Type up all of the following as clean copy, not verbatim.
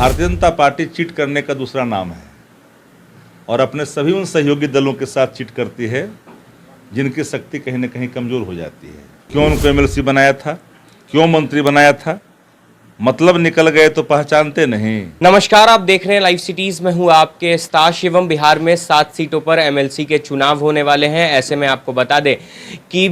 Bharatiya Janata party cheat करने का दूसरा नाम है और अपने सभी उन सहयोगी दलों के साथ चीट करती है जिनकी शक्ति कहीं न कहीं कमज़ोर हो जाती है। क्यों उनको एमएलसी बनाया था, क्यों मंत्री बनाया था, मतलब निकल गए तो पहचानते नहीं। नमस्कार, आप देख रहे हैं लाइव सिटीज में हूं आपके स्टार शिवम। बिहार में 7 सीटों पर एमएलसी के चुनाव होने वाले हैं। ऐसे में आपको बता दें कि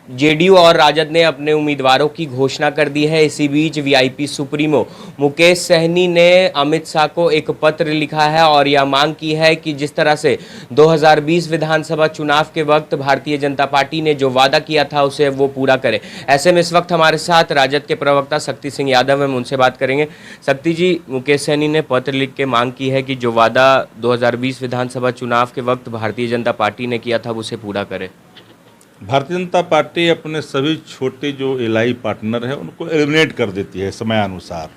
जेडीयू और राजद ने अपने उम्मीदवारों की घोषणा कर दी है। इसी बीच वीआईपी सुप्रीमो मुकेश सहनी ने अमित शाह को एक पत्र लिखा है और यह मांग की है कि जिस तरह से 2020 विधानसभा चुनाव के वक्त भारतीय जनता पार्टी ने जो वादा किया था उसे वो पूरा करे। ऐसे में इस वक्त हमारे साथ राजद के प्रवक्ता शक्ति सिंह यादव हैं, हम उनसे बात करेंगे। शक्ति जी, मुकेश सहनी ने पत्र लिख के मांग की है कि जो वादा 2020 विधानसभा चुनाव के वक्त भारतीय जनता पार्टी ने किया था उसे पूरा करे। भारतीय जनता पार्टी अपने सभी छोटे जो एलआई पार्टनर हैं उनको एलिमिनेट कर देती है समयानुसार।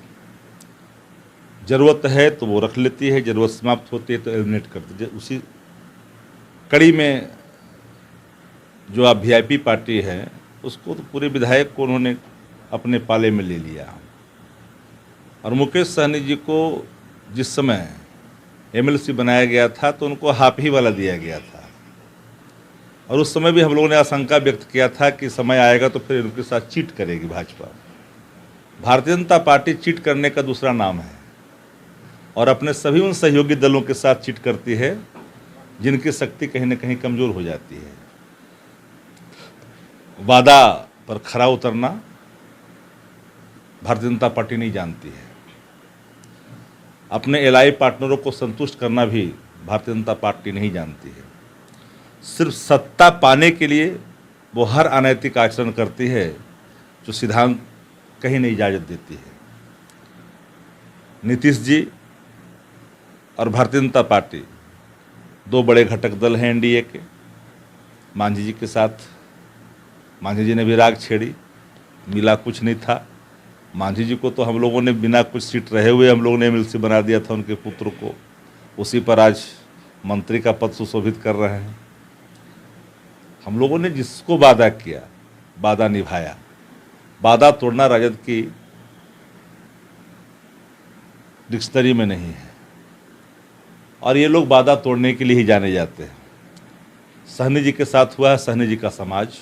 ज़रूरत है तो वो रख लेती है, ज़रूरत समाप्त होती है तो एलिमिनेट कर देती है। उसी कड़ी में जो आप वीआईपी पार्टी है उसको तो पूरे विधायक को उन्होंने अपने पाले में ले लिया। और मुकेश सहनी जी को जिस समय एमएलसी बनाया गया था तो उनको हाफ ही वाला दिया गया था और उस समय भी हम लोगों ने आशंका व्यक्त किया था कि समय आएगा तो फिर इनके साथ चीट करेगी भाजपा। भारतीय जनता पार्टी चीट करने का दूसरा नाम है और अपने सभी उन सहयोगी दलों के साथ चीट करती है जिनकी शक्ति कहीं न कहीं कमज़ोर हो जाती है। वादा पर खरा उतरना भारतीय जनता पार्टी नहीं जानती है। अपने एलआई पार्टनरों को संतुष्ट करना भी भारतीय जनता पार्टी नहीं जानती है। सिर्फ सत्ता पाने के लिए वो हर अनैतिक आचरण करती है जो सिद्धांत कहीं नहीं इजाज़त देती है। नीतीश जी और भारतीय जनता पार्टी दो बड़े घटक दल हैं एनडीए के। मांझी जी के साथ मांझी जी ने भी राग छेड़ी, मिला कुछ नहीं था। मांझी जी को तो हम लोगों ने बिना कुछ सीट रहे हुए हम लोगों ने एमएलसी बना दिया था उनके पुत्र को। उसी पर आज मंत्री का पद सुशोभित कर रहे हैं। हम लोगों ने जिसको वादा किया वादा निभाया। वादा तोड़ना राजद की डिक्शनरी में नहीं है और ये लोग वादा तोड़ने के लिए ही जाने जाते हैं। सहनी जी के साथ हुआ है, सहनी जी का समाज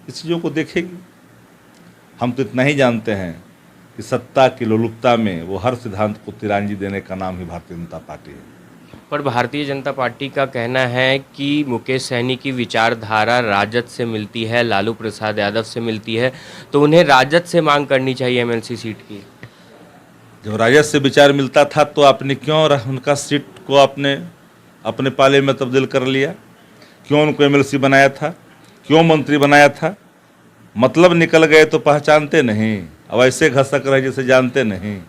इस चीज़ों को देखेगी। हम तो इतना ही जानते हैं कि सत्ता की लोलुपता में वो हर सिद्धांत को तिरंगी देने का नाम ही भारतीय जनता पार्टी है। पर भारतीय जनता पार्टी का कहना है कि मुकेश सहनी की विचारधारा राजद से मिलती है, लालू प्रसाद यादव से मिलती है, तो उन्हें राजद से मांग करनी चाहिए एमएलसी सीट की। जब राजद से विचार मिलता था तो आपने क्यों उनका सीट को अपने पाले में तब्दील कर लिया? क्यों उनको एमएलसी बनाया था, क्यों मंत्री बनाया था? मतलब निकल गए तो पहचानते नहीं। अब ऐसे घसक रहे जैसे जानते नहीं।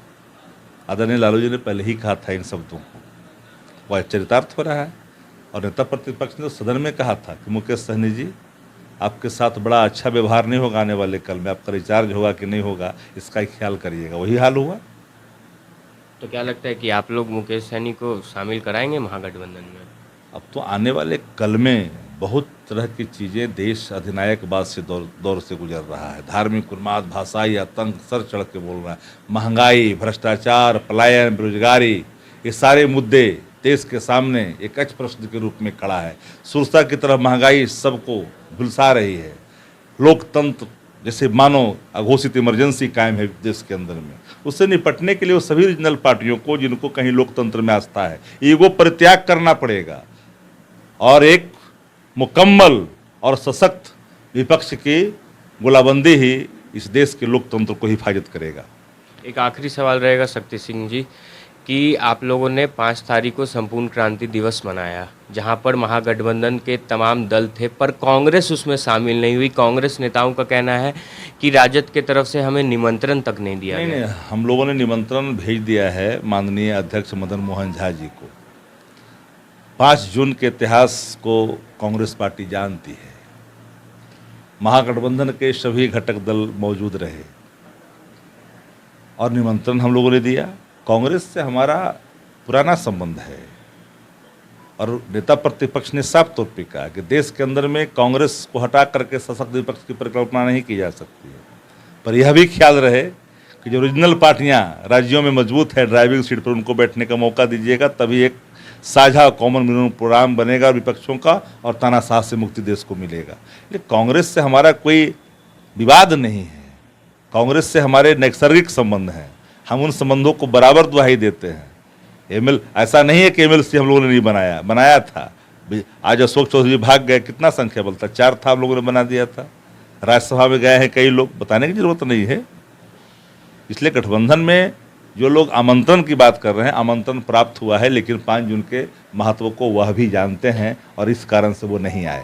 आदरणीय लालू जी ने पहले ही कहा था इन शब्दों को, वह चरितार्थ हो रहा है। और नेता प्रतिपक्ष ने तो सदन में कहा था कि मुकेश सहनी जी आपके साथ बड़ा अच्छा व्यवहार नहीं होगा आने वाले कल में, आपका रिचार्ज होगा कि नहीं होगा इसका ही ख्याल करिएगा। वही हाल हुआ। तो क्या लगता है कि आप लोग मुकेश सहनी को शामिल कराएंगे महागठबंधन में? अब तो आने वाले कल में बहुत तरह की चीज़ें देश अधिनायकवाद से दौर से गुजर रहा है। धार्मिक उन्माद, भाषाई आतंक सर चढ़ के बोल रहा है। महंगाई, भ्रष्टाचार, पलायन, बेरोजगारी, ये सारे मुद्दे देश के सामने एक अच्छ प्रश्न के रूप में खड़ा है। सुरक्षा की तरफ महंगाई सबको झुलसा रही है। लोकतंत्र जैसे मानो अघोषित इमरजेंसी कायम है देश के अंदर में, उससे निपटने के लिए वो सभी रीजनल पार्टियों को जिनको कहीं लोकतंत्र में आस्था है, ईगो परित्याग करना पड़ेगा और एक मुकम्मल और सशक्त विपक्ष की गोलाबंदी ही इस देश के लोकतंत्र को हिफाजत करेगा। एक आखिरी सवाल रहेगा शक्ति सिंह जी कि आप लोगों ने 5 तारीख को संपूर्ण क्रांति दिवस मनाया, जहां पर महागठबंधन के तमाम दल थे, पर कांग्रेस उसमें शामिल नहीं हुई। कांग्रेस नेताओं का कहना है कि राजद की तरफ से हमें निमंत्रण तक नहीं दिया गया। नहीं, हम लोगों ने निमंत्रण भेज दिया है माननीय अध्यक्ष मदन मोहन झा जी को। 5 जून के इतिहास को कांग्रेस पार्टी जानती है। महागठबंधन के सभी घटक दल मौजूद रहे और निमंत्रण हम लोगों ने दिया। कांग्रेस से हमारा पुराना संबंध है और नेता प्रतिपक्ष ने साफ तौर पर कहा कि देश के अंदर में कांग्रेस को हटा करके सशक्त विपक्ष की परिकल्पना नहीं की जा सकती है। पर यह भी ख्याल रहे कि जो ओरिजिनल पार्टियां राज्यों में मजबूत है ड्राइविंग सीट पर उनको बैठने का मौका दीजिएगा, तभी एक साझा कॉमन मिनिमम प्रोग्राम बनेगा विपक्षों का और तानाशाह से मुक्ति देश को मिलेगा। लेकिन कांग्रेस से हमारा कोई विवाद नहीं है, कांग्रेस से हमारे नैसर्गिक संबंध हैं, हम उन संबंधों को बराबर दुहाई देते हैं। ऐसा नहीं है कि एमएलसी हम लोगों ने नहीं बनाया था। आज अशोक चौधरी भाग गए, कितना संख्या बल था, 4 था, हम लोगों ने बना दिया था। राज्यसभा में गए हैं कई लोग, बताने की जरूरत नहीं है। इसलिए गठबंधन में जो लोग आमंत्रण की बात कर रहे हैं, आमंत्रण प्राप्त हुआ है, लेकिन 5 जून के महत्व को वह भी जानते हैं और इस कारण से वो नहीं आए।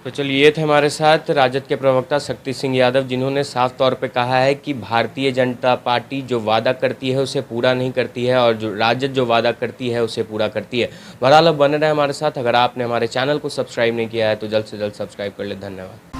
तो चलिए, ये थे हमारे साथ राजद के प्रवक्ता शक्ति सिंह यादव, जिन्होंने साफ तौर पे कहा है कि भारतीय जनता पार्टी जो वादा करती है उसे पूरा नहीं करती है और जो राजद जो वादा करती है उसे पूरा करती है। बहरहाल अब बने रहे हमारे साथ। अगर आपने हमारे चैनल को सब्सक्राइब नहीं किया है तो जल्द से जल्द सब्सक्राइब कर ले। धन्यवाद।